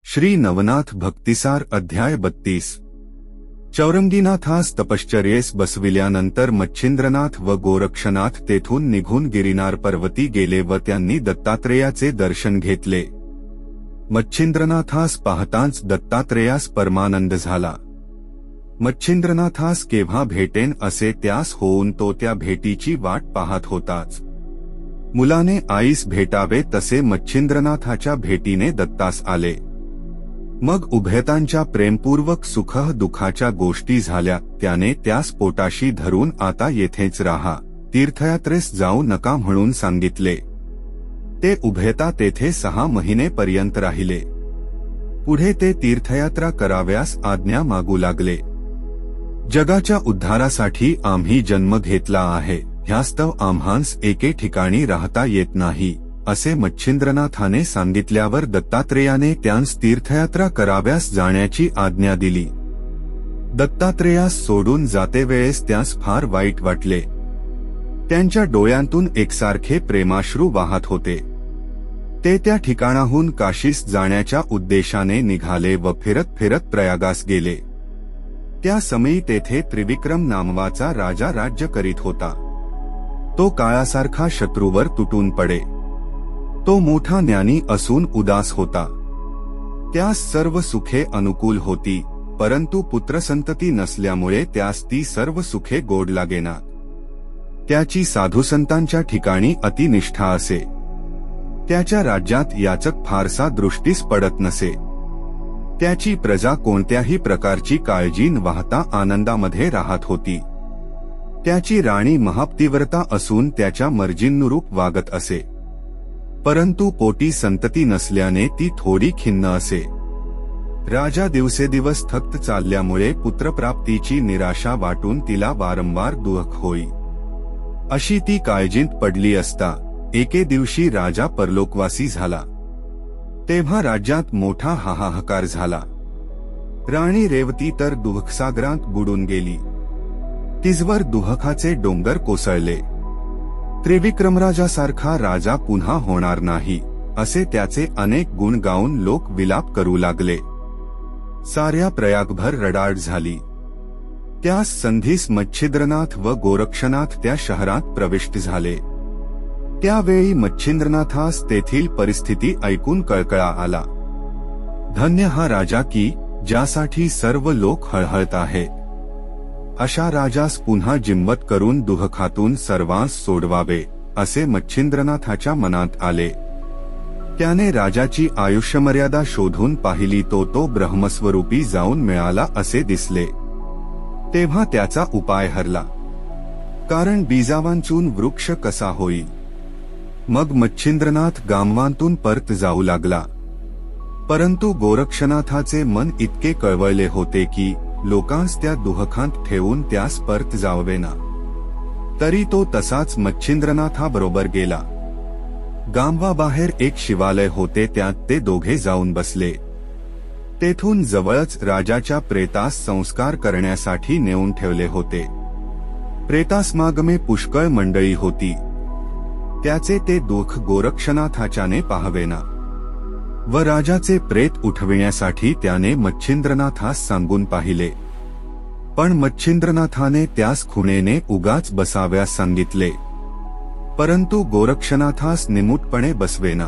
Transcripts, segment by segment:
श्री नवनाथ भक्तिसार अध्याय 32। चौरंगीनाथास तपश्चर्येस बसविल्यानंतर मच्छिंद्रनाथ व गोरक्षनाथ तेथून निघून गिरिनार पर्वती गेले व त्यांनी दत्तात्रेयाचे दर्शन घेतले। मच्छिंद्रनाथास पाहताच दत्तात्रेयास परमानंद झाला। मच्छिंद्रनाथास केव्हा भेटेन असे त्यास होऊन तो त्या भेटीची वाट पाहत होताच। मुलाने आईस भेटावे तसे मच्छिंद्रनाथाच्या भेटीने दत्तास आले। मग उभयतांच्या प्रेमपूर्वक सुख दुःखाच्या गोष्टी झाल्या। त्याने त्यास पोटाशी धरून आता येथेच राहा, तीर्थयात्रेस जाऊ नका म्हणून सांगितले। ते उभयता तेथे 6 महिनेपर्यंत राहिले। पुढे ते तीर्थयात्रा कराव्यास आज्ञा मागू लागले। जगाच्या उद्धारासाठी आम्ही जन्म घेतला आहे, ह्यास्तव आम्हांस एके ठिकाणी राहता येत नाही असे मच्छिंद्रनाथाने सांगितल्यावर दत्तात्रेयाने त्यांस तीर्थयात्रा कराव्यास जाण्याची आज्ञा दिली। दत्तात्रेयास सोडून जातेवेळेस त्यास फार वाईट वाटले। त्यांच्या डोळ्यांतून एकसारखे प्रेमाश्रू वाहत होते। ते त्या ठिकाणाहून काशीस जाण्याच्या उद्देशाने निघाले व फिरत फिरत प्रयागास गेले। त्या समयी तेथे त्रिविक्रम नामवाचा राजा राज्य करीत होता। तो काळासारखा शत्रूवर तुटून पडे। तो मोठा ज्ञानी असून उदास होता। त्यास सर्व सुखे अनुकूल होती, परंतु पुत्रसंतती नसल्यामुळे त्यास ती सर्व सुखे गोड लागेनात। त्याची साधुसंतांच्या ठिकाणी अतिनिष्ठा असे। त्याच्या राज्यात याचक फारसा दृष्टीस पडत नसे। त्याची प्रजा कोणत्याही प्रकारची काळजी न वाहता आनंदामध्ये राहत होती। त्याची राणी महापतिव्रता असून त्याच्या मर्जीनुरूप वागत असे, परंतु पोटी संतती नसल्याने ती थोडी खिन्न असे। राजा दिवसेदिवस थकत चालल्यामुळे पुत्रप्राप्तीची निराशा वाटून तिला वारंवार दुःख होई। अशी ती काळजीत पडली असता एके दिवशी राजा परलोकवासी झाला। तेव्हा राज्यात मोठा हाहाकार झाला। राणी रेवती तर दुःखसागरात बुडून गेली। तिजवर दुःखाचे डोंगर कोसळले। त्रिविक्रमराजासारखा राजा पुन्हा होणार नाही असे त्याचे अनेक गुण गाऊन लोक विलाप करू लागले। साऱ्या प्रयागभर रडारड झाली। त्यास संधीस मच्छिंद्रनाथ व गोरक्षनाथ त्या शहरात प्रविष्ट झाले। त्यावेळी मच्छिंद्रनाथास तेथील परिस्थिती ऐकून कळकळा आला। धन्य हा राजा की ज्यासाठी सर्व लोक हळहळत आहेत। अशा राजास पुन्हा जिंवत करून दुःखातून सर्वांस सोडवावे असे मच्छिंद्रनाथाच्या मनात आले। त्याने राजाची आयुष्यमर्यादा शोधून पाहिली, तो ब्रह्मस्वरूपी जाऊन मिळाला असे दिसले। तेव्हा त्याचा उपाय हरला, कारण बीजावांचून वृक्ष कसा होईल। मग मच्छिंद्रनाथ गामवांतून परत जाऊ लागला, परंतु गोरक्षनाथाचे मन इतके कळवळले होते की लोकांस त्या दुःखांत ठेवून त्यास परत जाववेना। तरी तो तसाच मच्छिंद्रनाथाबरोबर गेला। गामवाबाहेर एक शिवालय होते, त्यात ते दोघे जाऊन बसले। तेथून जवळच राजाच्या प्रेतास संस्कार करण्यासाठी नेऊन ठेवले होते। प्रेतासमागमे पुष्कळ मंडळी होती। त्याचे ते दुःख गोरक्षनाथाच्याने पाहावेना व राजाचे प्रेत उठविण्यासाठी त्याने मच्छिंद्रनाथास सांगून पाहिले, पण मच्छिंद्रनाथाने त्यास खुणेने उगाच बसाव्यास सांगितले, परंतु गोरक्षनाथास निमूटपणे बसवेना।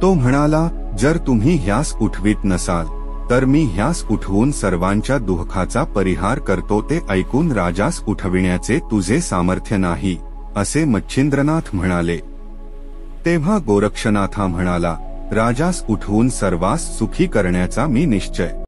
तो म्हणाला, जर तुम्ही ह्यास उठवीत नसाल तर मी ह्यास उठवून सर्वांच्या दुःखाचा परिहार करतो। ते ऐकून राजास उठविण्याचे तुझे सामर्थ्य नाही असे मच्छिंद्रनाथ म्हणाले। तेव्हा गोरक्षनाथा म्हणाला, राजास उठवून सर्वांस सुखी करण्याचा मी निश्चय